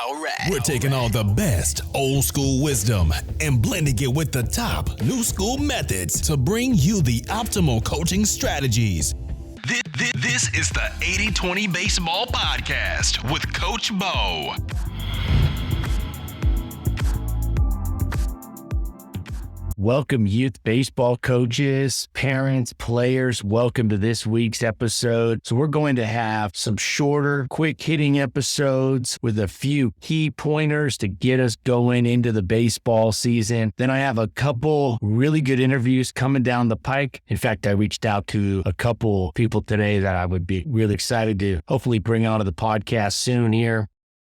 All right. We're taking all the best old school wisdom and blending it with the top new school methods to bring you the optimal coaching strategies. This is the 80-20 Baseball Podcast with Coach Bo. Welcome, youth baseball coaches, parents, players. Welcome to this week's episode. So we're going to have some shorter, quick-hitting episodes with a few key pointers to get us going into the baseball season. Then I have a couple really good interviews coming down the pike. In fact, I reached out to a couple people today that I would be really excited to hopefully bring onto the podcast soon here.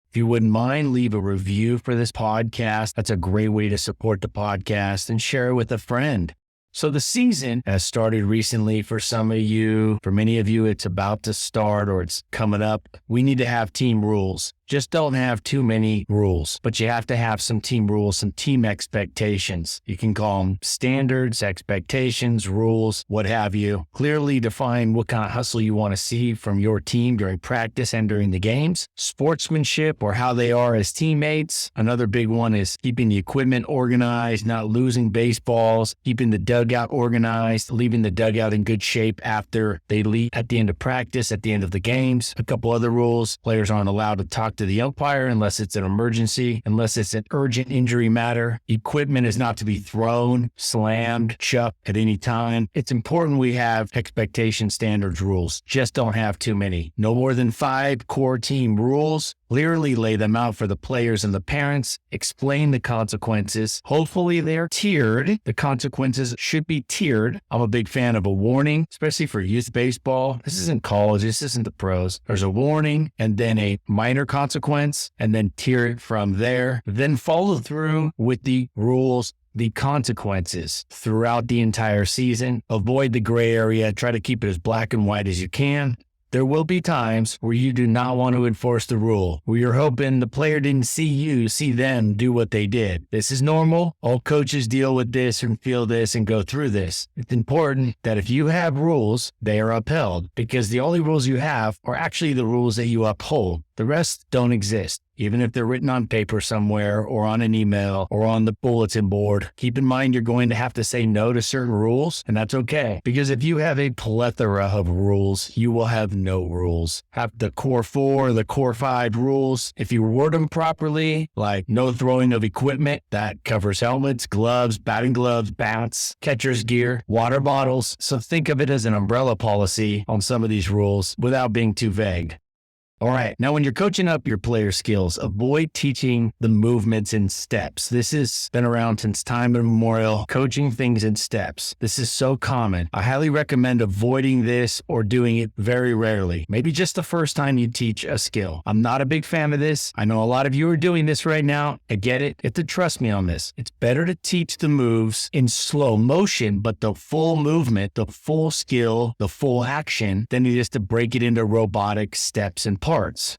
If you wouldn't mind, leave a review for this podcast. That's a great way to support the podcast, and share it with a friend. So the season has started recently for some of you. For many of you, it's about to start or it's coming up. We need to have team rules. Just don't have too many rules, but you have to have some team rules, some team expectations. You can call them standards, expectations, rules, what have you. Clearly define what kind of hustle you want to see from your team during practice and during the games. Sportsmanship, or how they are as teammates. Another big one is keeping the equipment organized, not losing baseballs, keeping the dugout organized, leaving the dugout in good shape after they leave at the end of practice, at the end of the games. A couple other rules: players aren't allowed to talk to the umpire unless it's an emergency, unless it's an urgent injury matter. Equipment is not to be thrown, slammed, chucked at any time. It's important we have expectation standards rules. Just don't have too many. No more than 5 core team rules. Clearly lay them out for the players and the parents. Explain the consequences. Hopefully they're tiered. The consequences should be tiered. I'm a big fan of a warning, especially for youth baseball. This isn't college. This isn't the pros. There's a warning and then a minor consequence, and then tier it from there. Then follow through with the rules, the consequences throughout the entire season. Avoid the gray area. Try to keep it as black and white as you can. There will be times where you do not want to enforce the rule, where you're hoping the player didn't see you, see them do what they did. This is normal. All coaches deal with this and feel this and go through this. It's important that if you have rules, they are upheld, because the only rules you have are actually the rules that you uphold. The rest don't exist. Even if they're written on paper somewhere or on an email or on the bulletin board, keep in mind you're going to have to say no to certain rules, and that's okay. Because if you have a plethora of rules, you will have no rules. Have the core 4, the core 5 rules. If you word them properly, like no throwing of equipment, that covers helmets, gloves, batting gloves, bats, catcher's gear, water bottles. So think of it as an umbrella policy on some of these rules without being too vague. All right. Now, when you're coaching up your player skills, avoid teaching the movements in steps. This has been around since time immemorial, coaching things in steps. This is so common. I highly recommend avoiding this or doing it very rarely. Maybe just the first time you teach a skill. I'm not a big fan of this. I know a lot of you are doing this right now. I get it. You have to trust me on this. It's better to teach the moves in slow motion, but the full movement, the full skill, the full action, than it is to break it into robotic steps and parts.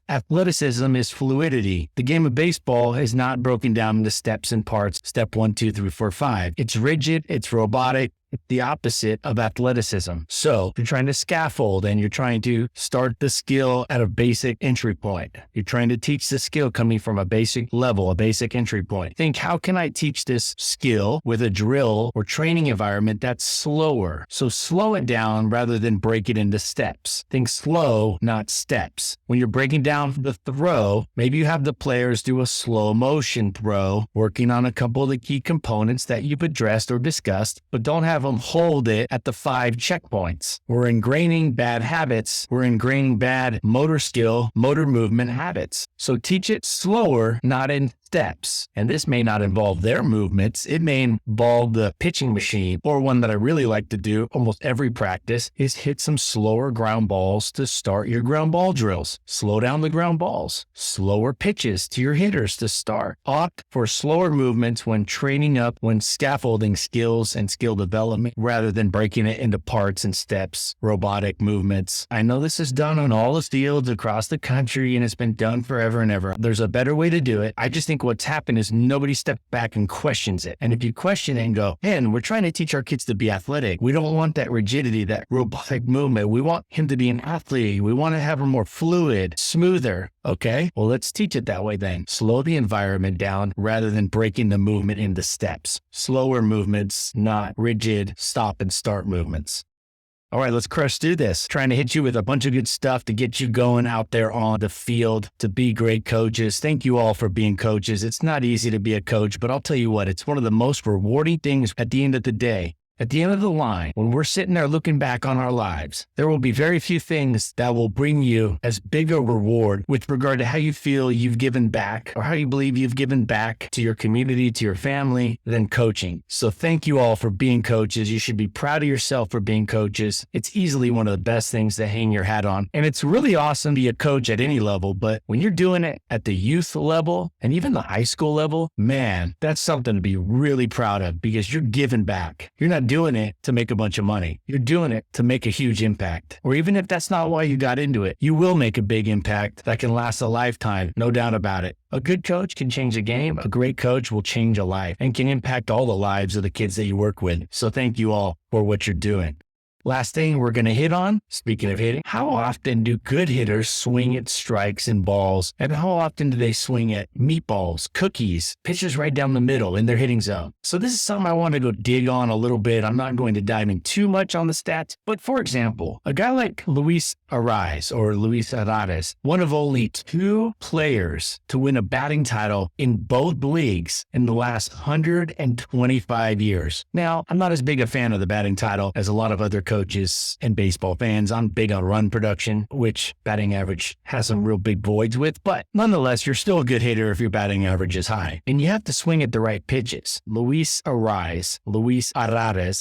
Athleticism is fluidity. The game of baseball is not broken down into steps and parts. Step 1, 2, 3, 4, 5. It's rigid. It's robotic. It's the opposite of athleticism. So if you're trying to scaffold and you're trying to start the skill at a basic entry point, you're trying to teach the skill coming from a basic level, a basic entry point. Think, how can I teach this skill with a drill or training environment that's slower? So slow it down rather than break it into steps. Think slow, not steps. When you're breaking down the throw, maybe you have the players do a slow motion throw, working on a couple of the key components that you've addressed or discussed, but don't have them hold it at the 5 checkpoints. We're ingraining bad habits. We're ingraining bad motor skill, motor movement habits. So teach it slower, not in steps. And this may not involve their movements. It may involve the pitching machine, or one that I really like to do almost every practice is hit some slower ground balls to start your ground ball drills. Slow down the ground balls. Slower pitches to your hitters to start. Opt for slower movements when training up, when scaffolding skills and skill development, rather than breaking it into parts and steps, robotic movements. I know this is done on all the fields across the country and it's been done forever and ever. There's a better way to do it. I just think think what's happened is nobody stepped back and questions it. And if you question it and go, man, we're trying to teach our kids to be athletic. We don't want that rigidity, that robotic movement. We want him to be an athlete. We want to have him more fluid, smoother. Okay, well, let's teach it that way then. Slow the environment down rather than breaking the movement into steps. Slower movements, not rigid stop and start movements. All right, let's crush through this. Trying to hit you with a bunch of good stuff to get you going out there on the field to be great coaches. Thank you all for being coaches. It's not easy to be a coach, but I'll tell you what, it's one of the most rewarding things at the end of the day. At the end of the line, when we're sitting there looking back on our lives, there will be very few things that will bring you as big a reward with regard to how you feel you've given back or how you believe you've given back to your community, to your family, than coaching. So thank you all for being coaches. You should be proud of yourself for being coaches. It's easily one of the best things to hang your hat on. And it's really awesome to be a coach at any level, but when you're doing it at the youth level and even the high school level, man, that's something to be really proud of because you're giving back. You're not doing it to make a bunch of money. You're doing it to make a huge impact. Or even if that's not why you got into it, you will make a big impact that can last a lifetime, no doubt about it. A good coach can change a game. A great coach will change a life and can impact all the lives of the kids that you work with. So thank you all for what you're doing. Last thing we're going to hit on, speaking of hitting, how often do good hitters swing at strikes and balls? And how often do they swing at meatballs, cookies, pitches right down the middle in their hitting zone? So this is something I want to go dig on a little bit. I'm not going to dive in too much on the stats, but for example, a guy like Luis Arraez or Luis Arraez, one of only 2 players to win a batting title in both leagues in the last 125 years. Now, I'm not as big a fan of the batting title as a lot of other coaches and baseball fans. I'm big on run production, which batting average has some real big voids with, but nonetheless, you're still a good hitter if your batting average is high. And you have to swing at the right pitches. Luis Arraez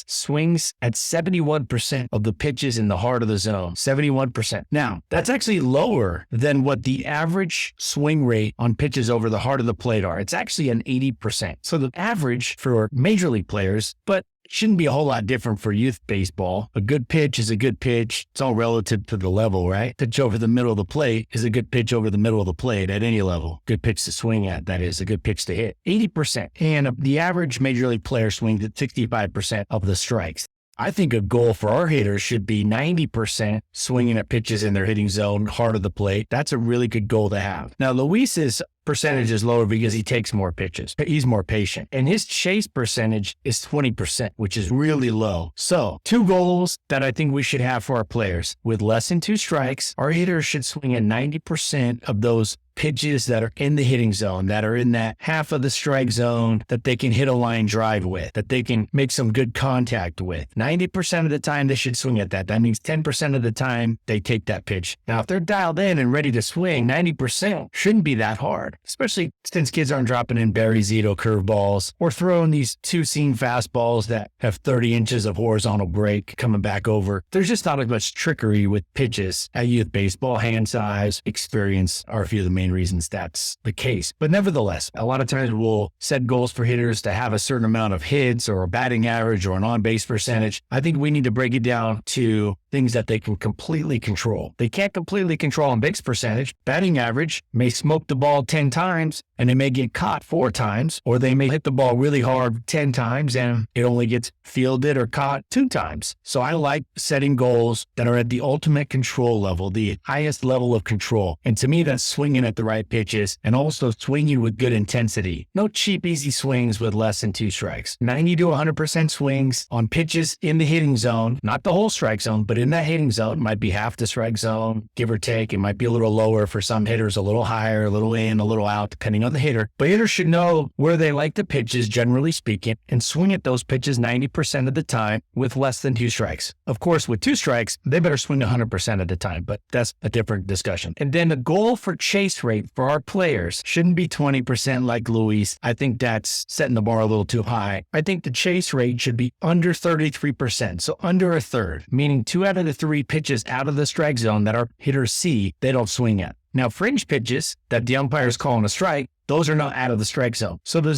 swings at 71% of the pitches in the heart of the zone. 71%. Now, that's actually lower than what the average swing rate on pitches over the heart of the plate are. It's actually an 80%. So the average for major league players, but shouldn't be a whole lot different for youth baseball. A good pitch is a good pitch. It's all relative to the level, right? Pitch over the middle of the plate is a good pitch over the middle of the plate at any level. Good pitch to swing at, that is, a good pitch to hit. 80%. And the average major league player swings at 65% of the strikes. I think a goal for our hitters should be 90% swinging at pitches in their hitting zone, heart of the plate. That's a really good goal to have. Now, Luis's percentage is lower because he takes more pitches. He's more patient. And his chase percentage is 20%, which is really low. So 2 goals that I think we should have for our players. With less than 2 strikes, our hitters should swing at 90% of those pitches that are in the hitting zone, that are in that half of the strike zone that they can hit a line drive with, that they can make some good contact with. 90% of the time they should swing at that. That means 10% of the time they take that pitch. Now, if they're dialed in and ready to swing, 90% shouldn't be that hard, especially since kids aren't dropping in Barry Zito curveballs or throwing these 2-seam fastballs that have 30 inches of horizontal break coming back over. There's just not as much trickery with pitches at youth baseball. Hand size, experience are a few of the main reasons that's the case. But nevertheless, a lot of times we'll set goals for hitters to have a certain amount of hits or a batting average or an on-base percentage. I think we need to break it down to things that they can completely control. They can't completely control on-base percentage. Batting average may smoke the ball 10 times and they may get caught 4 times, or they may hit the ball really hard 10 times and it only gets fielded or caught 2 times. So I like setting goals that are at the ultimate control level, the highest level of control. And to me, that's swinging at the right pitches and also swinging with good intensity. No cheap, easy swings with less than 2 strikes. 90 to 100% swings on pitches in the hitting zone, not the whole strike zone, but in that hitting zone. Might be half the strike zone, give or take. It might be a little lower for some hitters, a little higher, a little in, a little out, depending on the hitter. But hitters should know where they like the pitches, generally speaking, and swing at those pitches 90% of the time with less than 2 strikes. Of course, with 2 strikes, they better swing 100% of the time, but that's a different discussion. And then the goal for chase rate for our players shouldn't be 20% like Luis. I think that's setting the bar a little too high. I think the chase rate should be under 33%, so under a third, meaning 2 out of the 3 pitches out of the strike zone that our hitters see, they don't swing at. Now, fringe pitches that the umpires call on a strike, those are not out of the strike zone. So the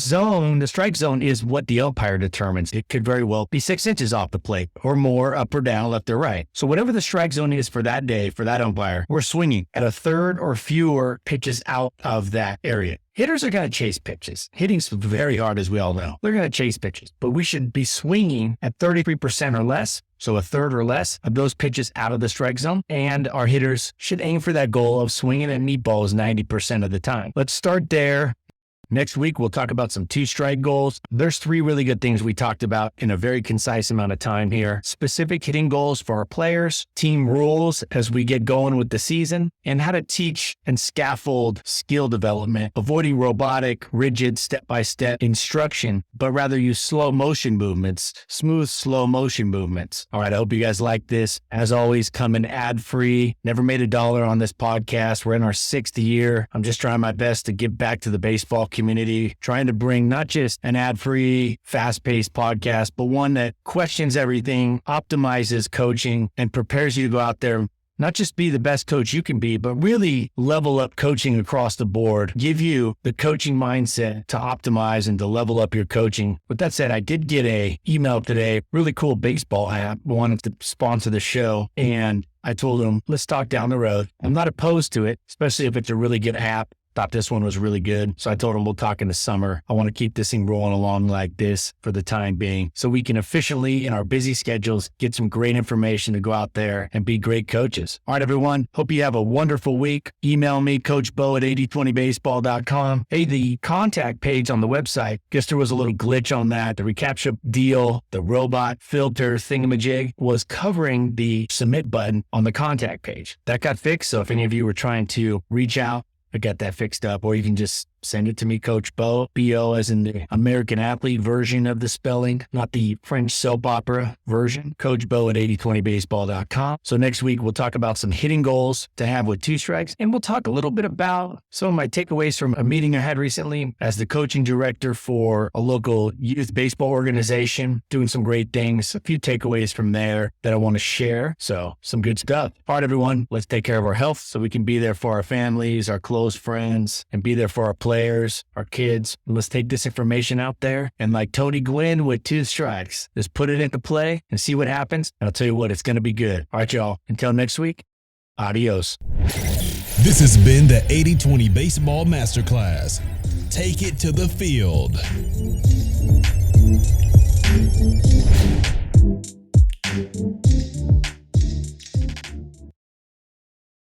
strike zone is what the umpire determines. It could very well be 6 inches off the plate or more, up or down, left or right. So whatever the strike zone is for that day, for that umpire, we're swinging at a third or fewer pitches out of that area. Hitters are going to chase pitches. Hitting's very hard, as we all know. They're going to chase pitches, but we should be swinging at 33% or less. So a third or less of those pitches out of the strike zone. And our hitters should aim for that goal of swinging at meatballs 90% of the time. Let's start there. Next week, we'll talk about some 2-strike goals. There's 3 really good things we talked about in a very concise amount of time here. Specific hitting goals for our players, team rules as we get going with the season, and how to teach and scaffold skill development, avoiding robotic, rigid, step-by-step instruction, but rather use slow motion movements, smooth, slow motion movements. All right, I hope you guys like this. As always, coming ad-free. Never made $1 on this podcast. We're in our 6th year. I'm just trying my best to give back to the baseball community, trying to bring not just an ad-free, fast-paced podcast, but one that questions everything, optimizes coaching, and prepares you to go out there, not just be the best coach you can be, but really level up coaching across the board, give you the coaching mindset to optimize and to level up your coaching. With that said, I did get an email today, really cool baseball app, wanted to sponsor the show, and I told them, let's talk down the road. I'm not opposed to it, especially if it's a really good app. Thought this one was really good. So I told him we'll talk in the summer. I want to keep this thing rolling along like this for the time being so we can efficiently, in our busy schedules, get some great information to go out there and be great coaches. All right, everyone. Hope you have a wonderful week. Email me, Coach Bo at 8020baseball.com. Hey, the contact page on the website, guess there was a little glitch on that. The reCAPTCHA deal, the robot filter thingamajig was covering the submit button on the contact page. That got fixed. So if any of you were trying to reach out, I got that fixed up, or you can just send it to me, Coach Bo, B-O as in the American athlete version of the spelling, not the French soap opera version, Coach Bo at 8020baseball.com. So next week, we'll talk about some hitting goals to have with 2 strikes, and we'll talk a little bit about some of my takeaways from a meeting I had recently as the coaching director for a local youth baseball organization, doing some great things, a few takeaways from there that I want to share. So some good stuff. All right, everyone, let's take care of our health so we can be there for our families, our close friends, and be there for our players, our kids. Let's take this information out there and, like Tony Gwynn with 2 strikes, just put it into play and see what happens. And I'll tell you what, it's going to be good. All right, y'all. Until next week, adios. This has been the 80-20 Baseball Masterclass. Take it to the field.